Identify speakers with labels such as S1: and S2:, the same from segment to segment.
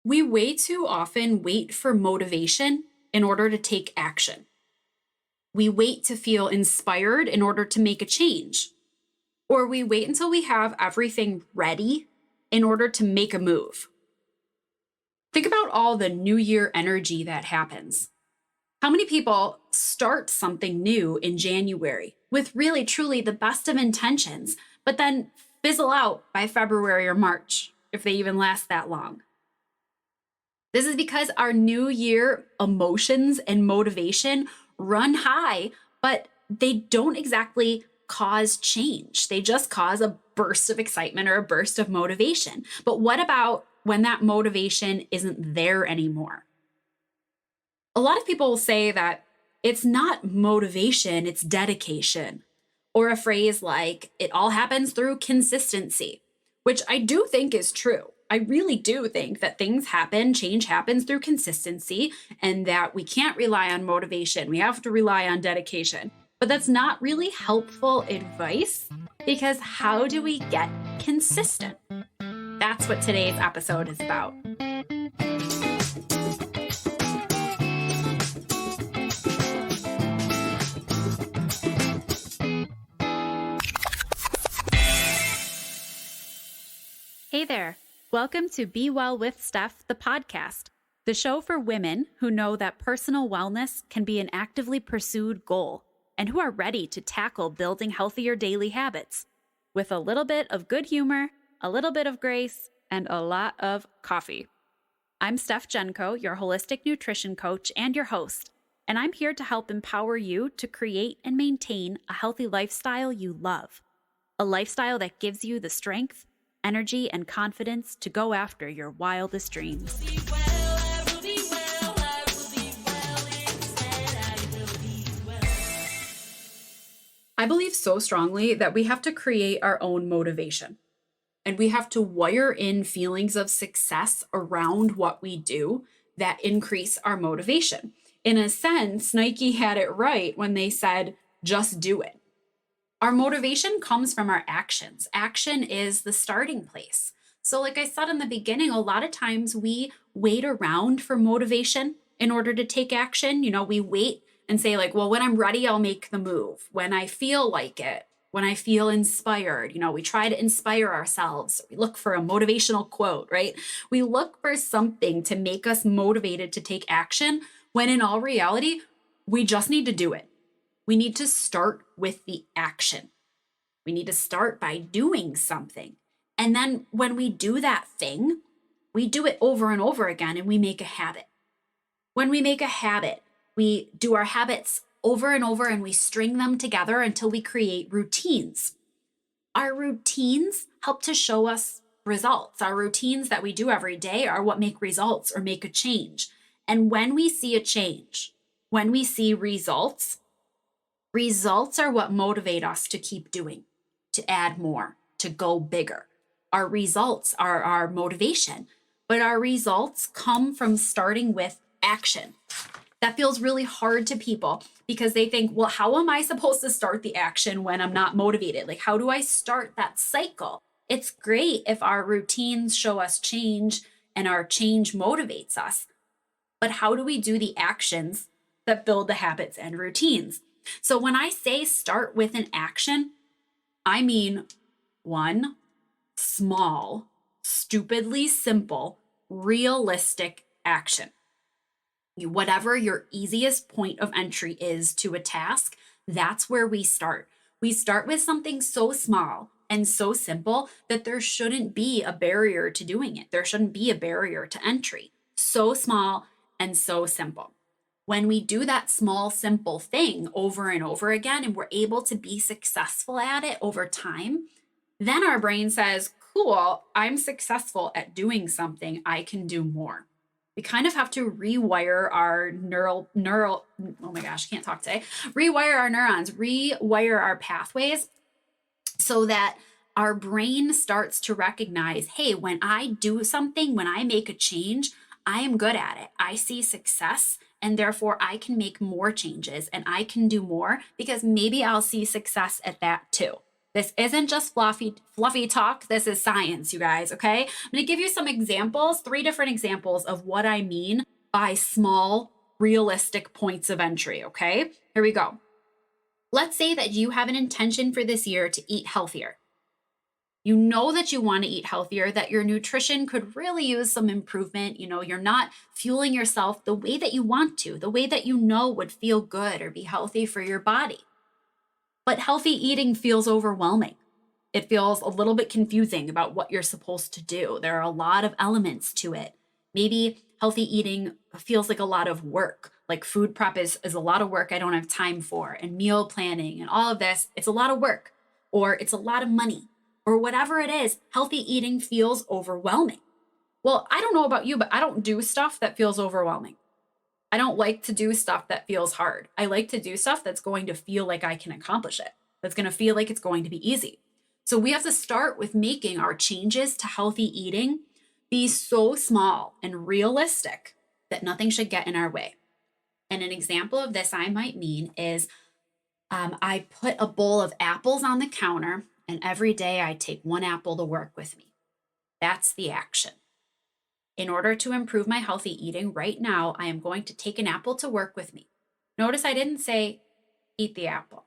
S1: We way too often wait for motivation in order to take action. We wait to feel inspired in order to make a change. Or we wait until we have everything ready in order to make a move. Think about all the New Year energy that happens. How many people start something new in January with really, truly the best of intentions, but then fizzle out by February or March, if they even last that long? This is because our New Year emotions and motivation run high, but they don't exactly cause change. They just cause a burst of excitement or a burst of motivation. But what about when that motivation isn't there anymore? A lot of people will say that it's not motivation, it's dedication. Or a phrase like, it all happens through consistency, which I do think is true. I really do think that things happen, change happens through consistency, and that we can't rely on motivation. We have to rely on dedication. But that's not really helpful advice because how do we get consistent? That's what today's episode is about. Hey there. Welcome to Be Well with Steph, the podcast, the show for women who know that personal wellness can be an actively pursued goal and who are ready to tackle building healthier daily habits with a little bit of good humor, a little bit of grace, and a lot of coffee. I'm Steph Genko, your holistic nutrition coach and your host, and I'm here to help empower you to create and maintain a healthy lifestyle you love, a lifestyle that gives you the strength, energy, and confidence to go after your wildest dreams. I believe so strongly that we have to create our own motivation, and we have to wire in feelings of success around what we do that increase our motivation. In a sense, Nike had it right when they said, just do it. Our motivation comes from our actions. Action is the starting place. So like I said in the beginning, a lot of times we wait around for motivation in order to take action. We wait and say like, well, when I'm ready, I'll make the move. When I feel like it, when I feel inspired, we try to inspire ourselves. We look for a motivational quote, right? We look for something to make us motivated to take action when in all reality, we just need to do it. We need to start with the action. We need to start by doing something. And then when we do that thing, we do it over and over again and we make a habit. When we make a habit, we do our habits over and over and we string them together until we create routines. Our routines help to show us results. Our routines that we do every day are what make results or make a change. And when we see a change, when we see results are what motivate us to keep doing, to add more, to go bigger. Our results are our motivation, but our results come from starting with action. That feels really hard to people because they think, well, how am I supposed to start the action when I'm not motivated? Like, how do I start that cycle? It's great if our routines show us change and our change motivates us. But how do we do the actions that build the habits and routines? So when I say start with an action, I mean one small, stupidly simple, realistic action. Whatever your easiest point of entry is to a task, that's where we start. We start with something so small and so simple that there shouldn't be a barrier to doing it. There shouldn't be a barrier to entry. So small and so simple. When we do that small, simple thing over and over again, and we're able to be successful at it over time, then our brain says, cool, I'm successful at doing something, I can do more. We kind of have to rewire our oh my gosh, I can't talk today. Rewire our neurons, rewire our pathways so that our brain starts to recognize, hey, when I do something, when I make a change, I am good at it. I see success. And therefore, I can make more changes and I can do more because maybe I'll see success at that too. This isn't just fluffy talk. This is science, you guys, okay? I'm going to give you some examples, 3 different examples of what I mean by small, realistic points of entry, okay? Here we go. Let's say that you have an intention for this year to eat healthier. You know that you want to eat healthier, that your nutrition could really use some improvement. You're not fueling yourself the way that you want to, the way that you know would feel good or be healthy for your body. But healthy eating feels overwhelming. It feels a little bit confusing about what you're supposed to do. There are a lot of elements to it. Maybe healthy eating feels like a lot of work. Like food prep is a lot of work I don't have time for, and meal planning and all of this, it's a lot of work, or it's a lot of money, or whatever it is. Healthy eating feels overwhelming. Well, I don't know about you, but I don't do stuff that feels overwhelming. I don't like to do stuff that feels hard. I like to do stuff that's going to feel like I can accomplish it, that's going to feel like it's going to be easy. So we have to start with making our changes to healthy eating be so small and realistic that nothing should get in our way. And an example of this I might mean is I put a bowl of apples on the counter, and every day I take 1 apple to work with me. That's the action. In order to improve my healthy eating right now, I am going to take an apple to work with me. Notice I didn't say eat the apple.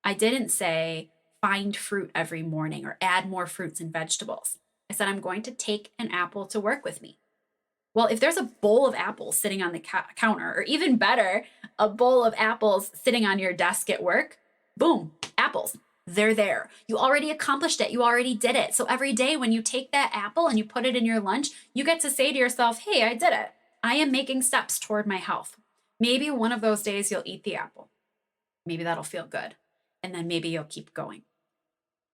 S1: I didn't say find fruit every morning or add more fruits and vegetables. I said I'm going to take an apple to work with me. Well, if there's a bowl of apples sitting on the counter, or even better, a bowl of apples sitting on your desk at work, boom, apples. They're there. You already accomplished it. You already did it. So every day when you take that apple and you put it in your lunch, you get to say to yourself, hey, I did it. I am making steps toward my health. Maybe one of those days you'll eat the apple. Maybe that'll feel good. And then maybe you'll keep going.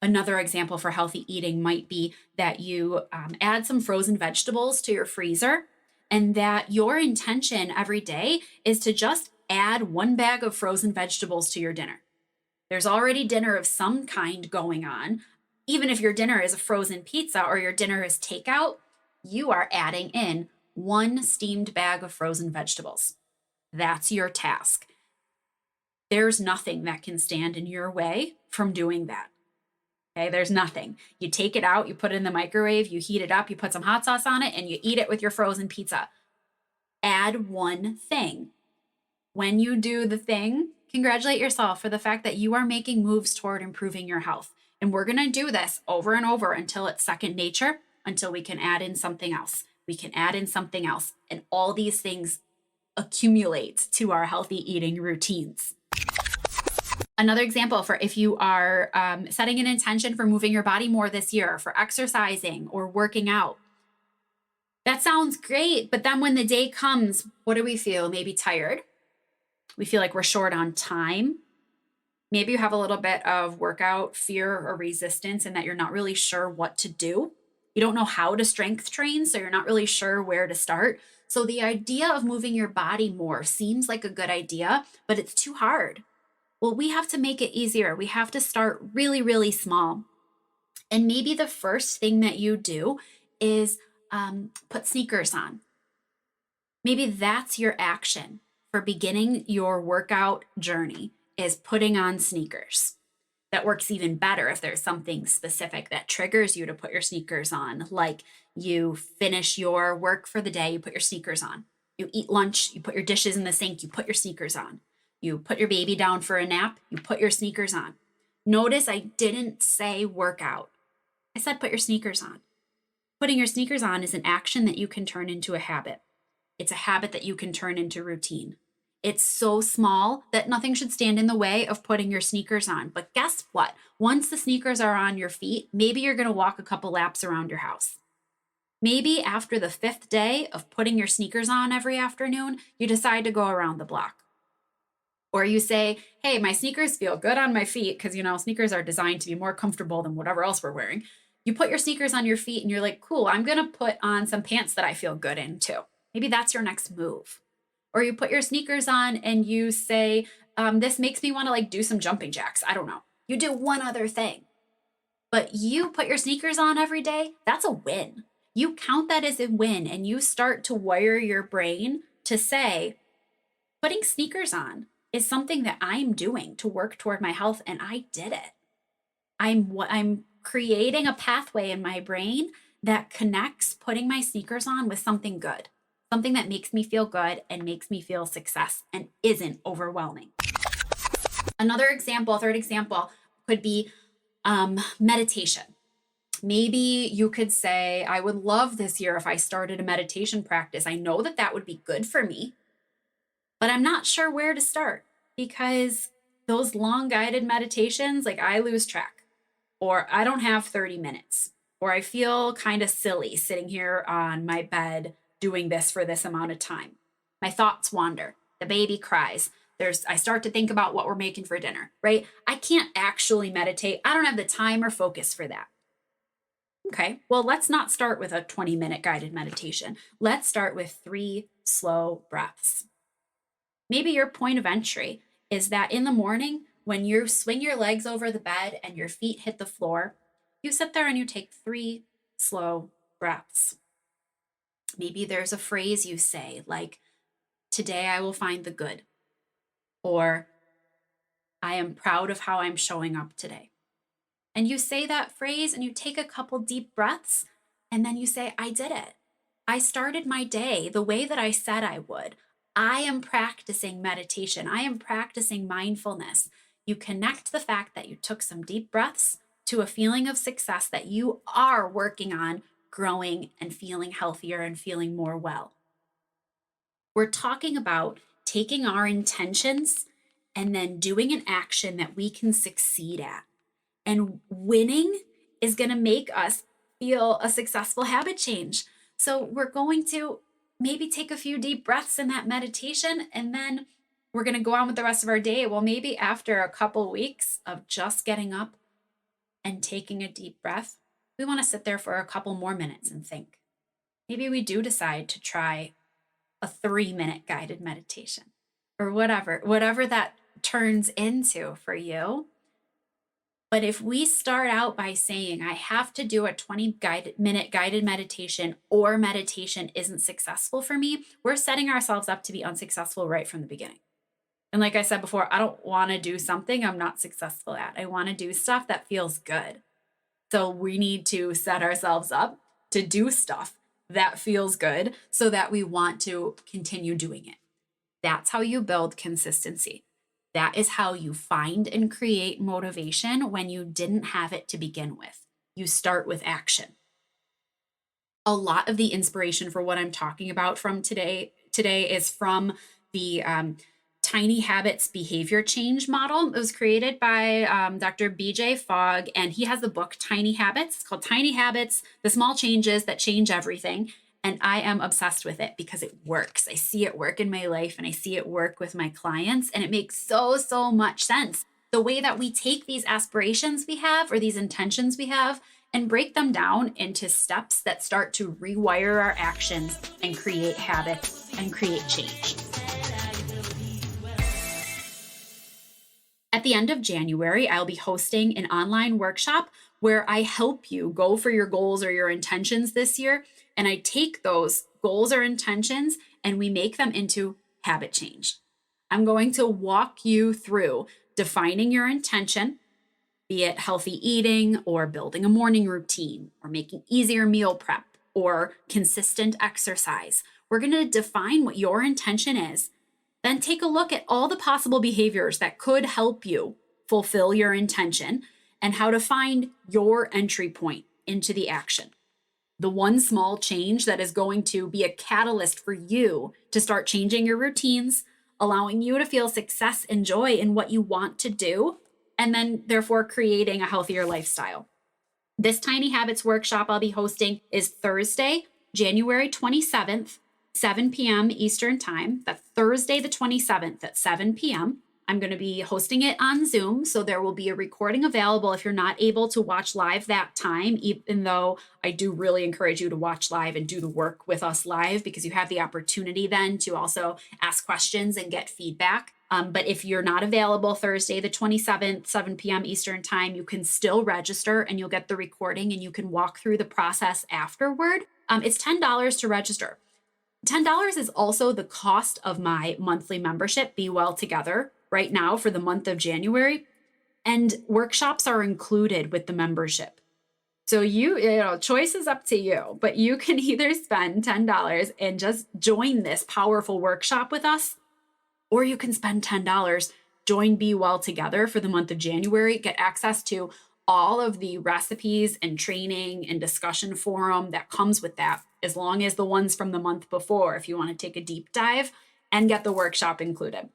S1: Another example for healthy eating might be that you add some frozen vegetables to your freezer, and that your intention every day is to just add 1 bag of frozen vegetables to your dinner. There's already dinner of some kind going on. Even if your dinner is a frozen pizza or your dinner is takeout, you are adding in 1 steamed bag of frozen vegetables. That's your task. There's nothing that can stand in your way from doing that. Okay, there's nothing. You take it out, you put it in the microwave, you heat it up, you put some hot sauce on it, and you eat it with your frozen pizza. Add 1 thing. When you do the thing, congratulate yourself for the fact that you are making moves toward improving your health. And we're going to do this over and over until it's second nature, until we can add in something else. We can add in something else. And all these things accumulate to our healthy eating routines. Another example for if you are setting an intention for moving your body more this year, for exercising or working out. That sounds great, but then when the day comes, what do we feel? Maybe tired. We feel like we're short on time. Maybe you have a little bit of workout fear or resistance and that you're not really sure what to do. You don't know how to strength train, so you're not really sure where to start. So the idea of moving your body more seems like a good idea, but it's too hard. Well, we have to make it easier. We have to start really, really small. And maybe the first thing that you do is put sneakers on. Maybe that's your action for beginning your workout journey, is putting on sneakers. That works even better if there's something specific that triggers you to put your sneakers on, like you finish your work for the day, you put your sneakers on. You eat lunch, you put your dishes in the sink, you put your sneakers on. You put your baby down for a nap, you put your sneakers on. Notice I didn't say workout. I said put your sneakers on. Putting your sneakers on is an action that you can turn into a habit. It's a habit that you can turn into routine. It's so small that nothing should stand in the way of putting your sneakers on. But guess what? Once the sneakers are on your feet, maybe you're going to walk a couple laps around your house. Maybe after the 5th day of putting your sneakers on every afternoon, you decide to go around the block. Or you say, hey, my sneakers feel good on my feet because, sneakers are designed to be more comfortable than whatever else we're wearing. You put your sneakers on your feet and you're like, cool, I'm going to put on some pants that I feel good in too. Maybe that's your next move. Or you put your sneakers on and you say, this makes me want to do some jumping jacks. I don't know. You do one other thing. But you put your sneakers on every day, that's a win. You count that as a win and you start to wire your brain to say, putting sneakers on is something that I'm doing to work toward my health, and I did it. I'm creating a pathway in my brain that connects putting my sneakers on with something good, something that makes me feel good and makes me feel success and isn't overwhelming. Another example, third example, could be meditation. Maybe you could say, I would love this year if I started a meditation practice. I know that that would be good for me, but I'm not sure where to start because those long guided meditations, like I lose track, or I don't have 30 minutes, or I feel kind of silly sitting here on my bed doing this for this amount of time. My thoughts wander. The baby cries. I start to think about what we're making for dinner, right? I can't actually meditate. I don't have the time or focus for that. Okay, well, let's not start with a 20-minute guided meditation. Let's start with 3 slow breaths. Maybe your point of entry is that in the morning, when you swing your legs over the bed and your feet hit the floor, you sit there and you take 3 slow breaths. Maybe there's a phrase you say like, today I will find the good, or I am proud of how I'm showing up today. And you say that phrase and you take a couple deep breaths and then you say, I did it. I started my day the way that I said I would. I am practicing meditation. I am practicing mindfulness. You connect the fact that you took some deep breaths to a feeling of success that you are working on growing and feeling healthier and feeling more well. We're talking about taking our intentions and then doing an action that we can succeed at. And winning is going to make us feel a successful habit change. So we're going to maybe take a few deep breaths in that meditation, and then we're going to go on with the rest of our day. Well, maybe after a couple weeks of just getting up and taking a deep breath, we want to sit there for a couple more minutes and think. Maybe we do decide to try a 3-minute guided meditation or whatever that turns into for you. But if we start out by saying, I have to do a 20-minute guided meditation or meditation isn't successful for me, we're setting ourselves up to be unsuccessful right from the beginning. And like I said before, I don't want to do something I'm not successful at. I want to do stuff that feels good. So we need to set ourselves up to do stuff that feels good so that we want to continue doing it. That's how you build consistency. That is how you find and create motivation when you didn't have it to begin with. You start with action. A lot of the inspiration for what I'm talking about from today is from the Tiny Habits behavior change model. It was created by Dr. BJ Fogg, and he has the book Tiny Habits. It's called Tiny Habits, the Small Changes That Change Everything. And I am obsessed with it because it works. I see it work in my life and I see it work with my clients. And it makes so much sense. The way that we take these aspirations we have or these intentions we have and break them down into steps that start to rewire our actions and create habits and create change. At the end of January, I'll be hosting an online workshop where I help you go for your goals or your intentions this year. And I take those goals or intentions and we make them into habit change. I'm going to walk you through defining your intention, be it healthy eating or building a morning routine or making easier meal prep or consistent exercise. We're going to define what your intention is, then take a look at all the possible behaviors that could help you fulfill your intention and how to find your entry point into the action. The one small change that is going to be a catalyst for you to start changing your routines, allowing you to feel success and joy in what you want to do, and then therefore creating a healthier lifestyle. This Tiny Habits workshop I'll be hosting is Thursday, January 27th, 7 p.m. Eastern Time. That's Thursday the 27th at 7 p.m. I'm going to be hosting it on Zoom, so there will be a recording available if you're not able to watch live that time, even though I do really encourage you to watch live and do the work with us live because you have the opportunity then to also ask questions and get feedback. But if you're not available Thursday, the 27th, 7 p.m. Eastern Time, you can still register and you'll get the recording and you can walk through the process afterward. It's $10 to register. $10 is also the cost of my monthly membership, Be Well Together, right now for the month of January. And workshops are included with the membership. So choice is up to you, but you can either spend $10 and just join this powerful workshop with us, or you can spend $10, join Be Well Together for the month of January, get access to all of the recipes and training and discussion forum that comes with that, as long as the ones from the month before, if you want to take a deep dive, and get the workshop included.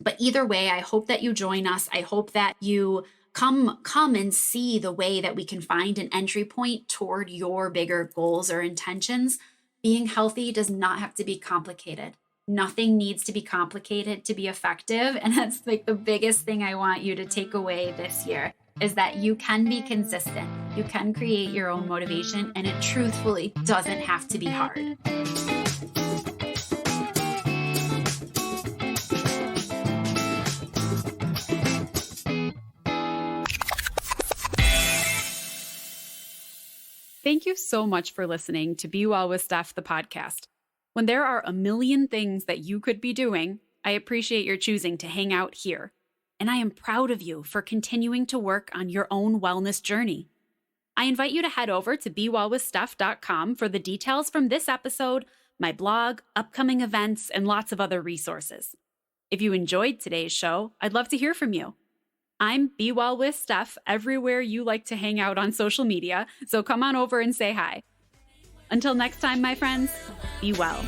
S1: But either way, I hope that you join us. I hope that you come and see the way that we can find an entry point toward your bigger goals or intentions. Being healthy does not have to be complicated. Nothing needs to be complicated to be effective. And that's like the biggest thing I want you to take away this year, is that you can be consistent. You can create your own motivation, and it truthfully doesn't have to be hard. Thank you so much for listening to Be Well with Steph, the podcast. When there are a million things that you could be doing, I appreciate your choosing to hang out here. And I am proud of you for continuing to work on your own wellness journey. I invite you to head over to BeWellWithSteph.com for the details from this episode, my blog, upcoming events, and lots of other resources. If you enjoyed today's show, I'd love to hear from you. I'm Be Well with Steph everywhere you like to hang out on social media, so come on over and say hi. Until next time, my friends, be well.